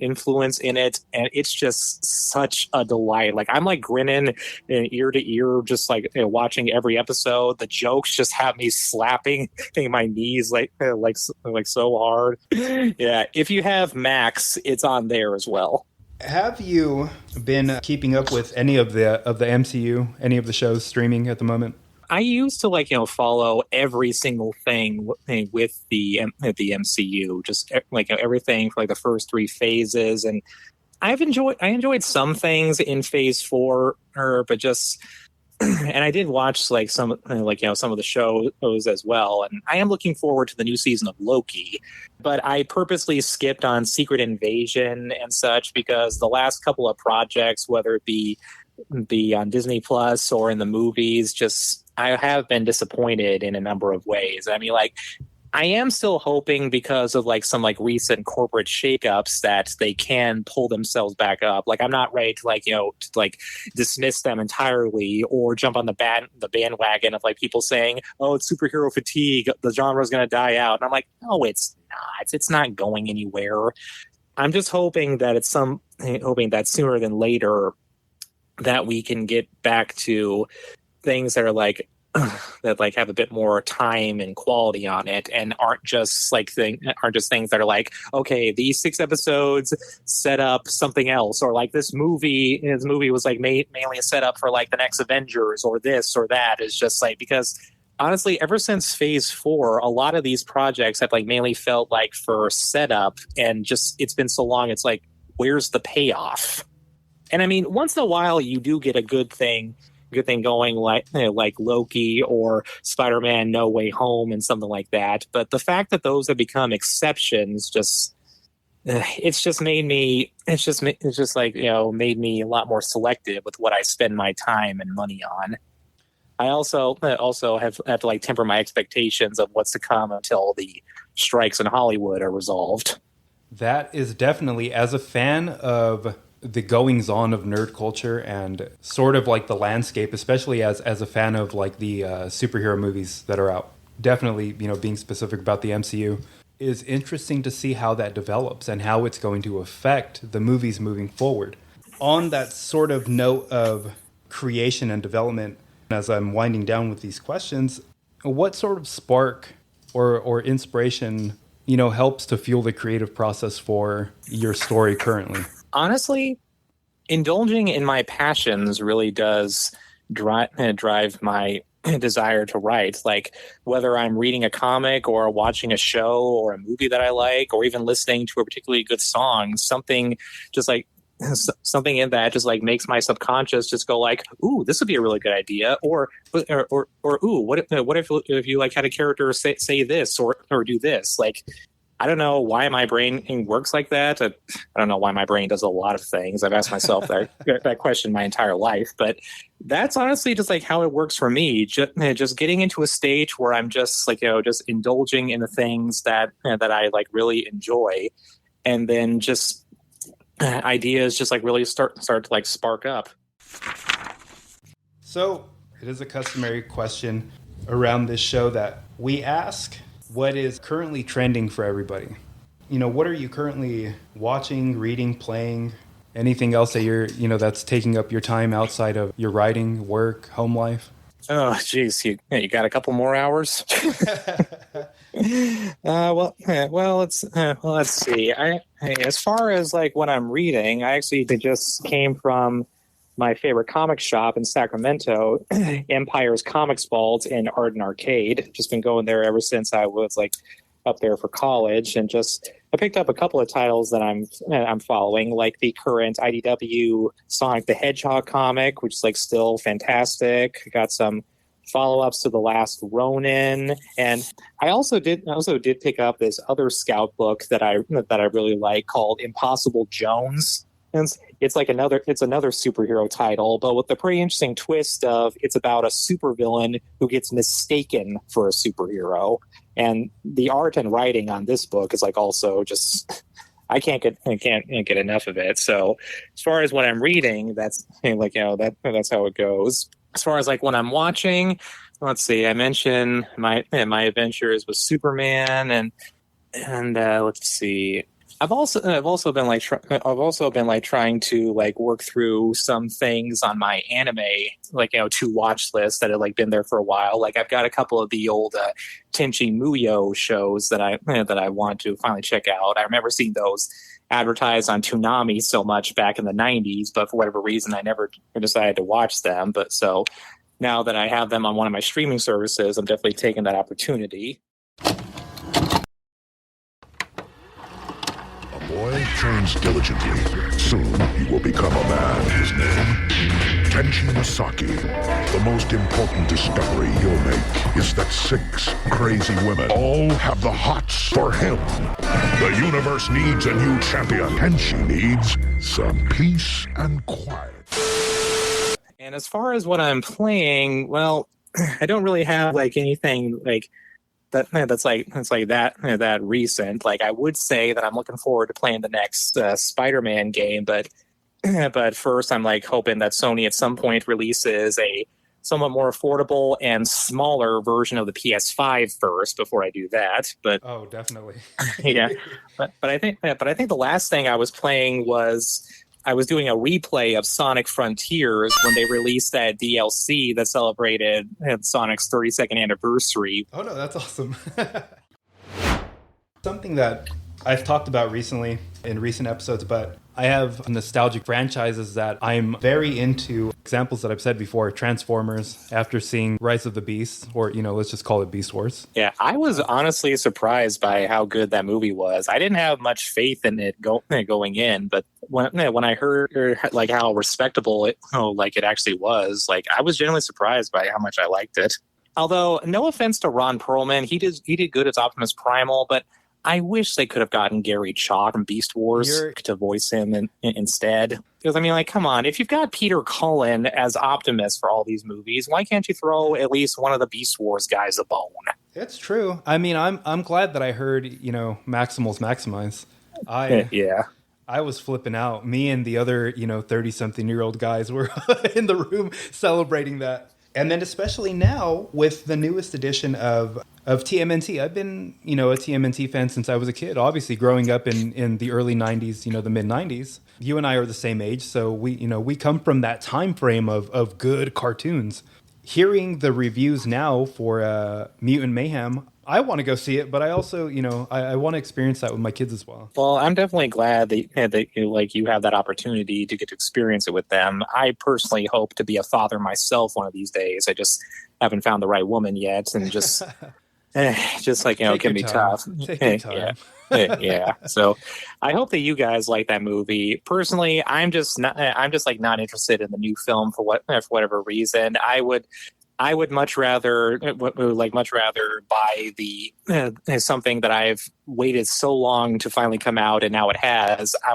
influence in it, and it's just such a delight. Like, I'm like grinning ear to ear, just like watching every episode. The jokes just have me slapping my knees like so hard. Yeah, if you have Max, it's on there as well. Have you been keeping up with any of the MCU, any of the shows streaming at the moment? I used to follow every single thing with the MCU, just like everything for like the first three phases, and I enjoyed some things in Phase 4, but just and I did watch like some of the shows as well, and I am looking forward to the new season of Loki, but I purposely skipped on Secret Invasion and such because the last couple of projects, whether it be on Disney Plus or in the movies, just I have been disappointed in a number of ways. I mean, like, I am still hoping because of like some like recent corporate shakeups that they can pull themselves back up. Like, I'm not ready to dismiss them entirely or jump on the bandwagon of like people saying, "Oh, it's superhero fatigue. The genre is going to die out." And I'm like, no, it's not. It's not going anywhere. I'm just hoping that sooner than later that we can get back to things that are like that like have a bit more time and quality on it, and aren't just things that are like, okay, these 6 episodes set up something else, or like this movie was like mainly a setup for like the next Avengers or this or that. Is just like, because honestly, ever since Phase 4, a lot of these projects have like mainly felt like for setup, and just it's been so long. It's like, where's the payoff? And I mean, once in a while, you do get a good thing going, like Loki or Spider-Man No Way Home and something like that. But the fact that those have become exceptions, made me a lot more selective with what I spend my time and money on. I also have to like temper my expectations of what's to come until the strikes in Hollywood are resolved. That is definitely, as a fan of the goings on of nerd culture and sort of like the landscape, especially as a fan of like the superhero movies that are out, definitely, being specific about the MCU, is interesting to see how that develops and how it's going to affect the movies moving forward. On that sort of note of creation and development, as I'm winding down with these questions, what sort of spark or inspiration, helps to fuel the creative process for your story currently? Honestly, indulging in my passions really does drive my desire to write. Like, whether I'm reading a comic or watching a show or a movie that I like, or even listening to a particularly good song, something in that just like makes my subconscious just go like, "Ooh, this would be a really good idea," or "Ooh, what if you like had a character say this or do this?" Like, I don't know why my brain works like that. I don't know why my brain does a lot of things. I've asked myself that question my entire life, but that's honestly just like how it works for me. Just getting into a stage where I'm just like, just indulging in the things that I like really enjoy, and then just ideas just like really start to like spark up. So it is a customary question around this show that we ask: what is currently trending for everybody? What are you currently watching, reading, playing? Anything else that you're, that's taking up your time outside of your writing, work, home life? Oh, geez, you got a couple more hours? Let's see. As far as like what I'm reading, I actually just came from my favorite comic shop in Sacramento, Empire's Comics Vault in Arden Arcade. Just been going there ever since I was like up there for college, and just I picked up a couple of titles that I'm following, like the current IDW Sonic the Hedgehog comic, which is like still fantastic. Got some follow-ups to The Last Ronin, and I also did pick up this other Scout book that I really like called Impossible Jones. And it's another superhero title, but with the pretty interesting twist of it's about a supervillain who gets mistaken for a superhero. And the art and writing on this book is like also just I can't get enough of it. So as far as what I'm reading, that's that's how it goes. As far as like what I'm watching, let's see. I mentioned my adventures with Superman, and let's see. I've also been trying to like work through some things on my anime to watch list that have like been there for a while. Like I've got a couple of the old Tenchi Muyo shows that I want to finally check out. I remember seeing those advertised on Toonami so much back in the 90s, but for whatever reason I never decided to watch them. But so now that I have them on one of my streaming services, I'm definitely taking that opportunity. Boy trains diligently. Soon he will become a man. His name, Tenchi Masaki. The most important discovery he'll make is that 6 crazy women all have the hots for him. The universe needs a new champion. Tenchi needs some peace and quiet. And as far as what I'm playing, well, I don't really have like anything like that's that recent. Like I would say that I'm looking forward to playing the next Spider-Man game, but first I'm like hoping that Sony at some point releases a somewhat more affordable and smaller version of the PS5 first before I do that. But oh, definitely. Yeah, but I think the last thing I was playing was I was doing a replay of Sonic Frontiers when they released that DLC that celebrated Sonic's 32nd anniversary. Oh, no, that's awesome. Something that I've talked about recently in recent episodes, but I have nostalgic franchises that I'm very into. Examples that I've said before, Transformers, after seeing Rise of the Beast, or, let's just call it Beast Wars. Yeah, I was honestly surprised by how good that movie was. I didn't have much faith in it going in, but when I heard like how respectable it actually was, like I was genuinely surprised by how much I liked it. Although, no offense to Ron Perlman, he did good as Optimus Primal, but I wish they could have gotten Gary Chalk from Beast Wars to voice him instead. Because, I mean, like, come on. If you've got Peter Cullen as Optimus for all these movies, why can't you throw at least one of the Beast Wars guys a bone? It's true. I mean, I'm glad that I heard, Maximals Maximize. Yeah. I was flipping out. Me and the other, 30-something-year-old guys were in the room celebrating that. And then especially now with the newest edition of TMNT. I've been, a TMNT fan since I was a kid, obviously growing up in the early 90s, the mid 90s. You and I are the same age, so we come from that time frame of good cartoons. Hearing the reviews now for Mutant Mayhem, I want to go see it, but I also, I want to experience that with my kids as well. Well, I'm definitely glad that you have that opportunity to get to experience it with them. I personally hope to be a father myself one of these days. I just haven't found the right woman yet, and just it can be tough. Take your time. Yeah. So I hope that you guys like that movie. Personally, I'm just not interested in the new film for whatever reason. I would much rather buy the something that I've waited so long to finally come out, and now it has. I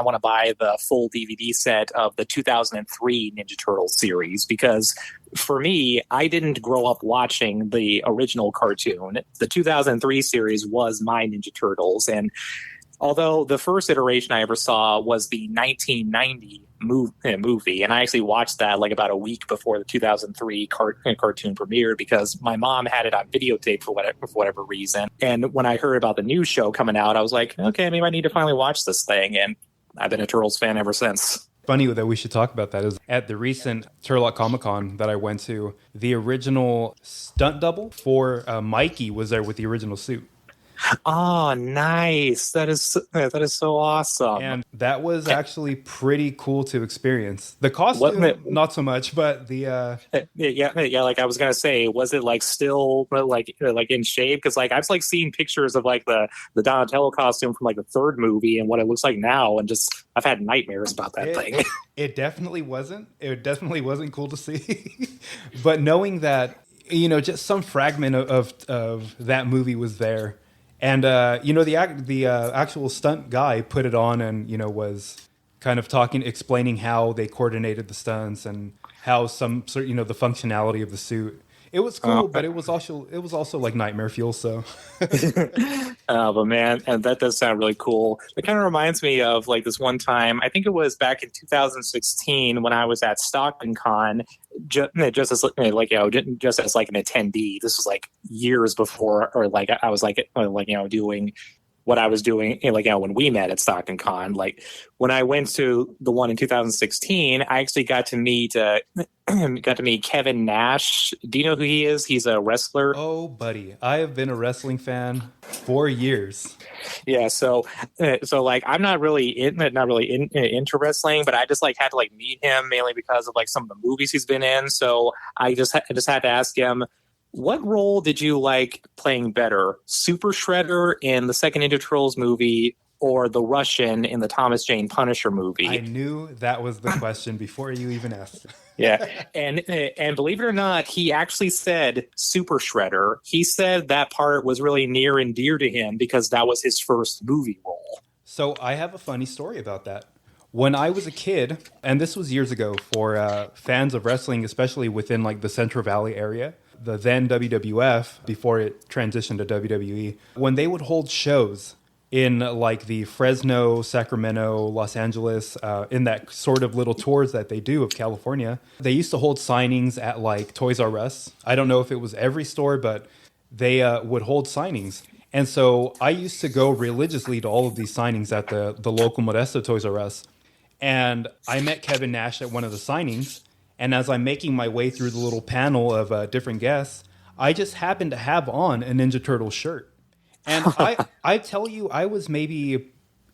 want to buy the full DVD set of the 2003 Ninja Turtles series, because for me, I didn't grow up watching the original cartoon. The 2003 series was my Ninja Turtles, and although the first iteration I ever saw was the 1990 movie, and I actually watched that like about a week before the 2003 cartoon premiered, because my mom had it on videotape for whatever reason. And when I heard about the new show coming out, I was like, okay, maybe I need to finally watch this thing, and I've been a Turtles fan ever since. Funny that we should talk about that is at the recent Turlock Comic-Con that I went to, the original stunt double for Mikey was there with the original suit. Oh, nice. That is so awesome. And that was actually pretty cool to experience. The costume, not so much, but the yeah. Like I was gonna say, was it like still like in shape? Because like I've like seen pictures of like the Donatello costume from like the third movie and what it looks like now, and just I've had nightmares about that thing. It definitely wasn't. It definitely wasn't cool to see. But knowing that, just some fragment of that movie was there. And, the actual stunt guy put it on and, was kind of explaining how they coordinated the stunts and how the functionality of the suit. It was cool, but it was also like nightmare fuel. So, but man, and that does sound really cool. It kind of reminds me of like this one time. I think it was back in 2016 when I was at Stockton Con, just as like just as like an attendee. This was like years before, or like I was like doing what I was doing, when we met at Stockton Con. Like when I went to the one in 2016, I actually got to meet Kevin Nash. Do you know who he is? He's a wrestler. Oh, buddy, I have been a wrestling fan for years. Yeah, so like I'm not really into wrestling, but I just like had to like meet him mainly because of like some of the movies he's been in. So I just had to ask him, what role did you like playing better, Super Shredder in the second Ninja Turtles movie or the Russian in the Thomas Jane Punisher movie? I knew that was the question before you even asked. Yeah, and believe it or not, he actually said Super Shredder. He said that part was really near and dear to him because that was his first movie role. So I have a funny story about that. When I was a kid, and this was years ago for fans of wrestling, especially within like the Central Valley area, the then WWF, before it transitioned to WWE, when they would hold shows in like the Fresno, Sacramento, Los Angeles, in that sort of little tours that they do of California, they used to hold signings at like Toys R Us. I don't know if it was every store, but they would hold signings. And so I used to go religiously to all of these signings at the local Modesto Toys R Us. And I met Kevin Nash at one of the signings. And as I'm making my way through the little panel of different guests, I just happened to have on a Ninja Turtle shirt. And I tell you, I was maybe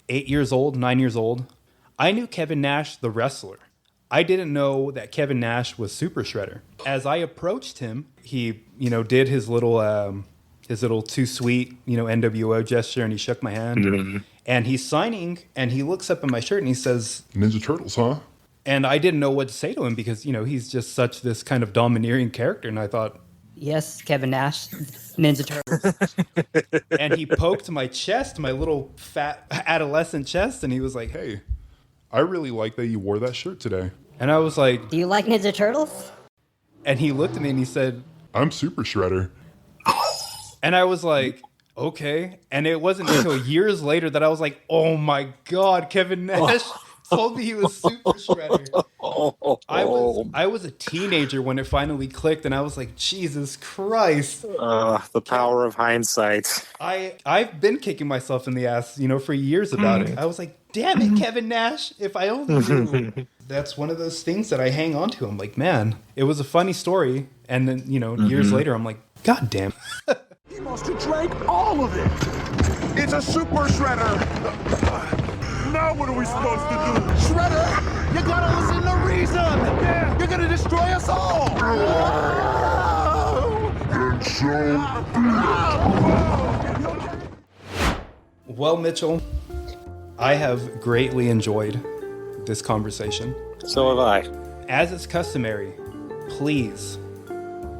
9 years old. I knew Kevin Nash, the wrestler. I didn't know that Kevin Nash was Super Shredder. As I approached him, he, did his little too sweet, NWO gesture, and he shook my hand. Mm-hmm. And he's signing, and he looks up at my shirt, and he says, Ninja Turtles, huh? And I didn't know what to say to him because, he's just such this kind of domineering character. And I thought, yes, Kevin Nash, Ninja Turtles. And he poked my chest, my little fat adolescent chest, and he was like, hey, I really like that you wore that shirt today. And I was like, do you like Ninja Turtles? And he looked at me and he said, I'm Super Shredder. And I was like, okay. And it wasn't until years later that I was like, oh my God, Kevin Nash told me he was Super Shredder. I was a teenager when it finally clicked, and I was like, Jesus Christ. The power of hindsight. I've been kicking myself in the ass, for years about it. I was like, damn it, Kevin Nash, if I only knew. That's one of those things that I hang on to. I'm like, man, it was a funny story. And then, years later, I'm like, God damn. He must have drank all of it. It's a Super Shredder. Now what are we supposed to do? Shredder, you gotta listen to reason. Yeah. You're gonna destroy us all. And so Well, Mitchell, I have greatly enjoyed this conversation. So have I. As is customary, please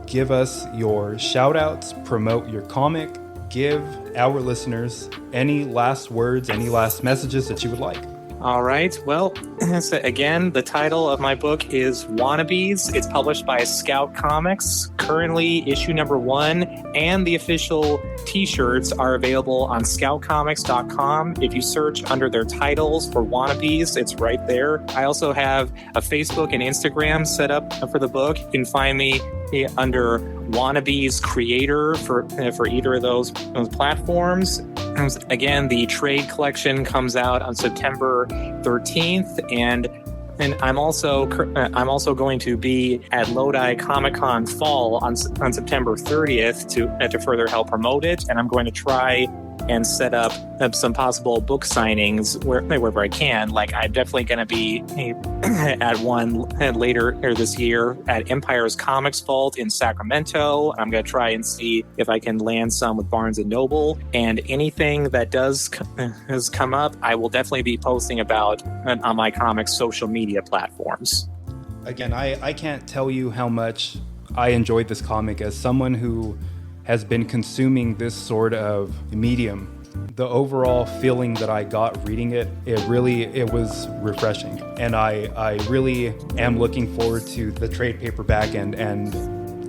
give us your shout-outs, promote your comic, give our listeners any last words, any last messages that you would like. All right. Well, so again, the title of my book is Wannabes. It's published by Scout Comics. Currently, issue number 1 and the official t-shirts are available on scoutcomics.com. If you search under their titles for Wannabes, it's right there. I also have a Facebook and Instagram set up for the book. You can find me under Wannabes Creator for either of those platforms. Again, the trade collection comes out on September 13th, and I'm also going to be at Lodi Comic-Con Fall on September 30th to further help promote it, and I'm going to try and set up some possible book signings wherever I can. Like, I'm definitely going to be at one later this year at Empire's Comics Vault in Sacramento. I'm going to try and see if I can land some with Barnes & Noble. And anything that has come up, I will definitely be posting about on my comics social media platforms. Again, I can't tell you how much I enjoyed this comic as someone who has been consuming this sort of medium. The overall feeling that I got reading it was refreshing. And I really am looking forward to the trade paperback, and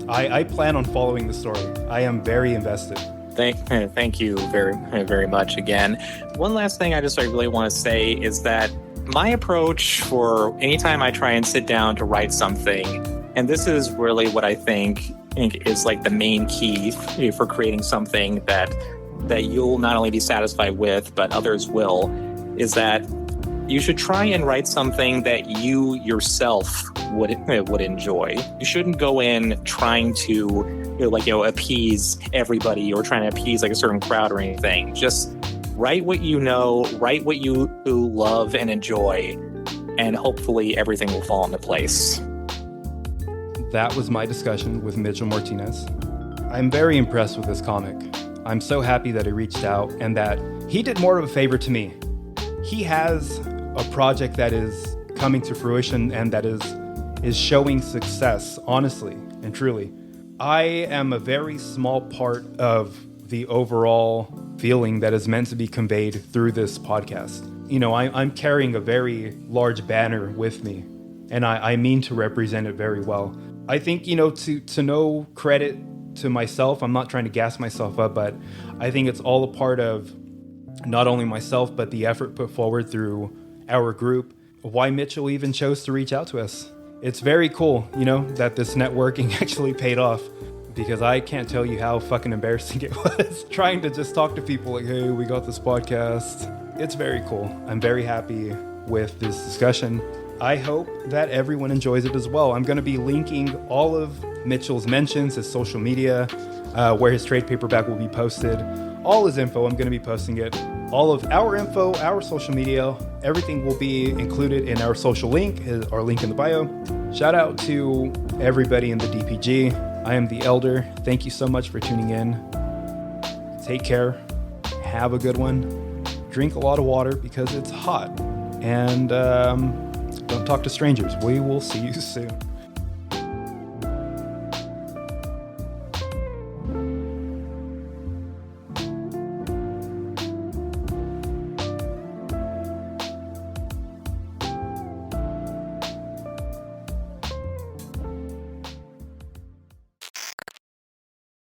I plan on following the story. I am very invested. Thank you very, very much again. One last thing I really want to say is that my approach for anytime I try and sit down to write something, and this is really what I think is like the main key for creating something that you'll not only be satisfied with, but others will, is that you should try and write something that you yourself would enjoy. You shouldn't go in trying to appease everybody or trying to appease like a certain crowd or anything. Just write what you know, write what you love and enjoy, and hopefully everything will fall into place. That was my discussion with Mitchell Martinez. I'm very impressed with this comic. I'm so happy that he reached out and that he did more of a favor to me. He has a project that is coming to fruition and that is showing success, honestly and truly. I am a very small part of the overall feeling that is meant to be conveyed through this podcast. I'm carrying a very large banner with me, and I mean to represent it very well. I think, to no credit to myself, I'm not trying to gas myself up, but I think it's all a part of not only myself, but the effort put forward through our group, why Mitchell even chose to reach out to us. It's very cool, that this networking actually paid off, because I can't tell you how fucking embarrassing it was trying to just talk to people like, hey, we got this podcast. It's very cool. I'm very happy with this discussion. I hope that everyone enjoys it as well. I'm going to be linking all of Mitchell's mentions, his social media, where his trade paperback will be posted. All his info, I'm going to be posting it. All of our info, our social media, everything will be included in our social link, our link in the bio. Shout out to everybody in the DPG. I am the Elder. Thank you so much for tuning in. Take care. Have a good one. Drink a lot of water because it's hot. And don't talk to strangers. We will see you soon.